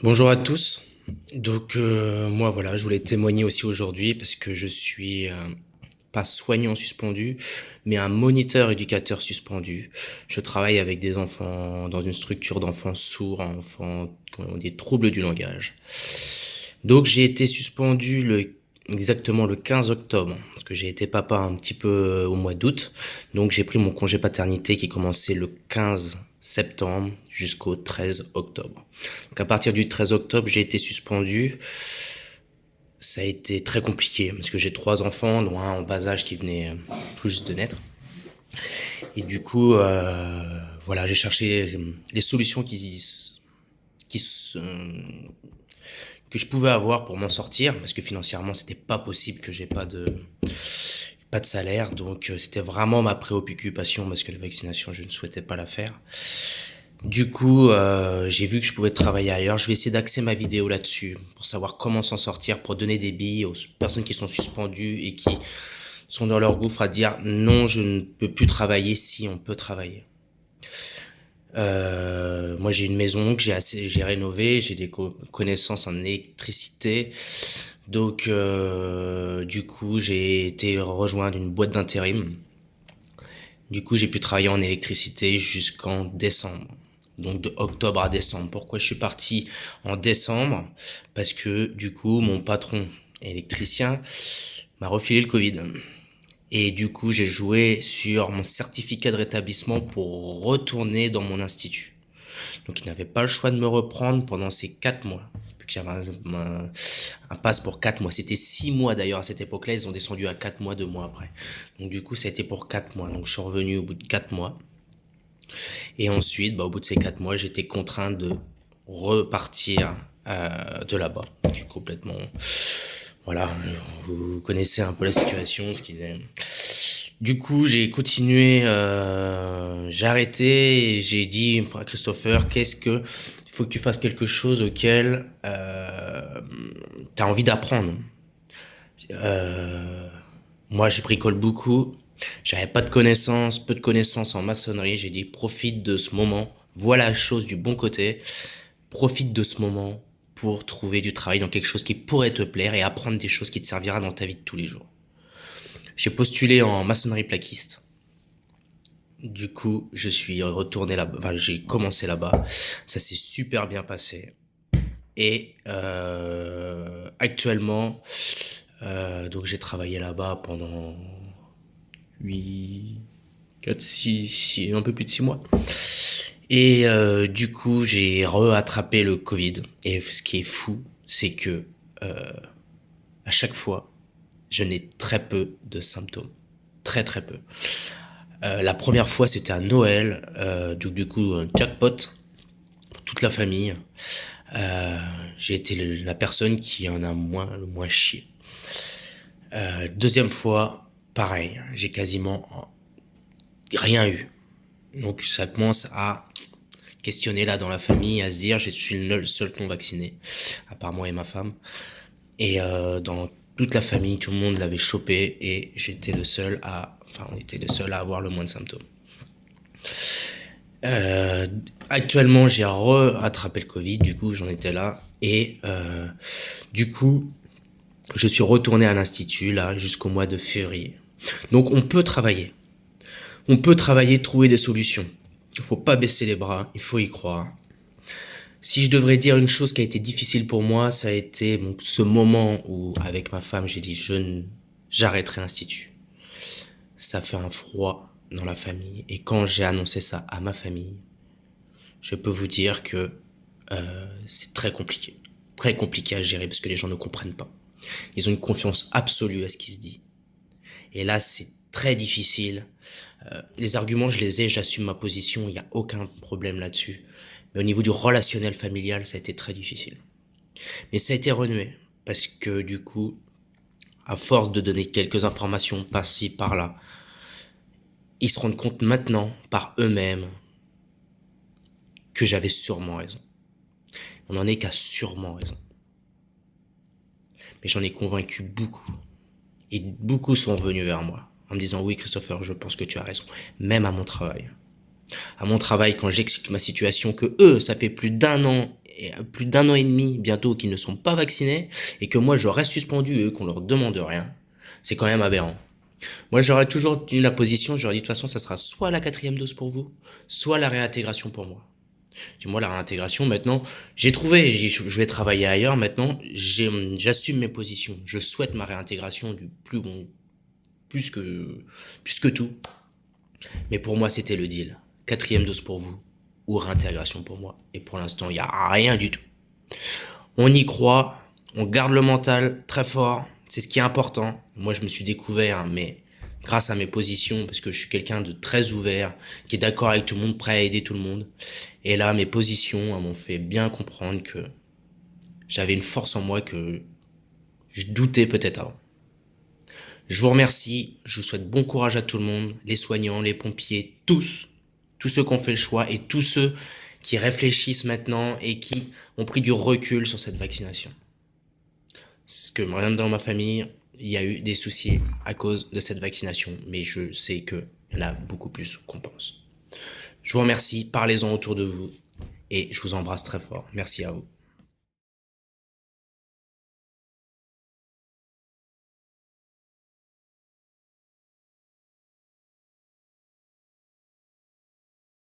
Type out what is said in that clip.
Bonjour à tous. Moi voilà, je voulais témoigner aussi aujourd'hui parce que je suis pas soignant suspendu, mais un moniteur éducateur suspendu. Je travaille avec des enfants dans une structure d'enfants sourds, enfants qui ont des troubles du langage. Donc j'ai été suspendu exactement le 15 octobre, parce que j'ai été papa un petit peu au mois d'août. Donc j'ai pris mon congé paternité qui commençait le 15 septembre jusqu'au 13 octobre. Donc à partir du 13 octobre, j'ai été suspendu. Ça a été très compliqué parce que j'ai trois enfants, dont un en bas âge qui venait tout juste de naître. Et du coup, voilà, j'ai cherché les solutions qui se, que je pouvais avoir pour m'en sortir, parce que financièrement, c'était pas possible que j'ai pas de salaire, donc c'était vraiment ma préoccupation parce que la vaccination, je ne souhaitais pas la faire. Du coup, j'ai vu que je pouvais travailler ailleurs. Je vais essayer d'axer ma vidéo là-dessus pour savoir comment s'en sortir, pour donner des billes aux personnes qui sont suspendues et qui sont dans leur gouffre à dire non, je ne peux plus travailler si on peut travailler. Moi, j'ai une maison que j'ai rénovée, j'ai des connaissances en électricité. Donc, du coup, j'ai été rejoindre une boîte d'intérim. Du coup, j'ai pu travailler en électricité jusqu'en décembre. Donc de octobre à décembre. Pourquoi je suis parti en décembre? Parce que du coup, mon patron électricien m'a refilé le Covid. Et du coup, j'ai joué sur mon certificat de rétablissement pour retourner dans mon institut. Donc il n'avait pas le choix de me reprendre pendant ces 4 mois. Vu que j'avais un pass pour 4 mois. C'était 6 mois d'ailleurs à cette époque-là. Ils ont descendu à 4 mois, 2 mois après. Donc du coup, ça a été pour 4 mois. Donc je suis revenu au bout de 4 mois. Et ensuite, au bout de ces 4 mois, j'étais contraint de repartir de là-bas. Complètement. Voilà, vous connaissez un peu la situation, ce qu'il est. Du coup, j'ai continué, j'ai arrêté et j'ai dit à Christopher, il faut que tu fasses quelque chose auquel tu as envie d'apprendre. Euh, Moi, je bricole beaucoup. J'avais pas de connaissances, peu de connaissances en maçonnerie. J'ai dit, profite de ce moment. Vois la chose du bon côté. Profite de ce moment pour trouver du travail dans quelque chose qui pourrait te plaire et apprendre des choses qui te servira dans ta vie de tous les jours. J'ai postulé en maçonnerie plaquiste. Du coup, je suis retourné là-bas. Enfin, j'ai commencé là-bas. Ça s'est super bien passé. Et actuellement, donc j'ai travaillé là-bas pendant 8, 4, 6, un peu plus de 6 mois. Et du coup, j'ai rattrapé le Covid. Et ce qui est fou, c'est que à chaque fois, je n'ai très peu de symptômes. Très très peu. La première fois, c'était à Noël. Du coup, jackpot pour toute la famille. J'ai été la personne qui en a le moins chié. Deuxième fois, pareil. J'ai quasiment rien eu. Donc ça commence à questionner là dans la famille, à se dire je suis le seul non vacciné, à part moi et ma femme. Et dans toute la famille, tout le monde l'avait chopé et on était le seul à avoir le moins de symptômes. Euh, Actuellement, j'ai rattrapé le Covid, du coup, j'en étais là. Et du coup, je suis retourné à l'institut, là, jusqu'au mois de février. Donc, on peut travailler. On peut travailler, trouver des solutions. Il faut pas baisser les bras, il faut y croire. Si je devrais dire une chose qui a été difficile pour moi, ça a été donc, ce moment où, avec ma femme, j'ai dit, j'arrêterai l'institut. Ça fait un froid dans la famille. Et quand j'ai annoncé ça à ma famille, je peux vous dire que c'est très compliqué. Très compliqué à gérer parce que les gens ne comprennent pas. Ils ont une confiance absolue à ce qui se dit. Et là, c'est très difficile. Les arguments, je les ai, j'assume ma position, il n'y a aucun problème là-dessus. Mais au niveau du relationnel familial, ça a été très difficile. Mais ça a été renoué. Parce que du coup, à force de donner quelques informations par-ci, par-là, ils se rendent compte maintenant, par eux-mêmes, que j'avais sûrement raison. On n'en est qu'à sûrement raison. Mais j'en ai convaincu beaucoup. Et beaucoup sont venus vers moi en me disant oui Christopher, je pense que tu as raison. Même à mon travail. À mon travail, quand j'explique ma situation, que eux, ça fait plus d'1 an plus d'un an et demi bientôt qui ne sont pas vaccinés et que moi je reste suspendu et eux qu'on leur demande rien, c'est quand même aberrant. Moi j'aurais toujours tenu la position, j'aurais dit de toute façon ça sera soit la quatrième dose pour vous, soit la réintégration pour moi. Moi la réintégration maintenant, j'ai trouvé, je vais travailler ailleurs maintenant, j'assume mes positions, je souhaite ma réintégration du plus bon, plus que, plus que tout. Mais pour moi c'était le deal, quatrième dose pour vous ou réintégration pour moi. Et pour l'instant il n'y a rien du tout. On y croit, on garde le mental très fort, c'est ce qui est important. Moi je me suis découvert, mais grâce à mes positions, parce que je suis quelqu'un de très ouvert, qui est d'accord avec tout le monde, prêt à aider tout le monde. Et là, mes positions m'ont fait bien comprendre que j'avais une force en moi que je doutais peut-être avant. Je vous remercie, je vous souhaite bon courage à tout le monde, les soignants, les pompiers, tous ceux qui ont fait le choix et tous ceux qui réfléchissent maintenant et qui ont pris du recul sur cette vaccination. Parce que même dans ma famille, il y a eu des soucis à cause de cette vaccination, mais je sais qu'il y en a beaucoup plus qu'on pense. Je vous remercie, parlez-en autour de vous et je vous embrasse très fort. Merci à vous.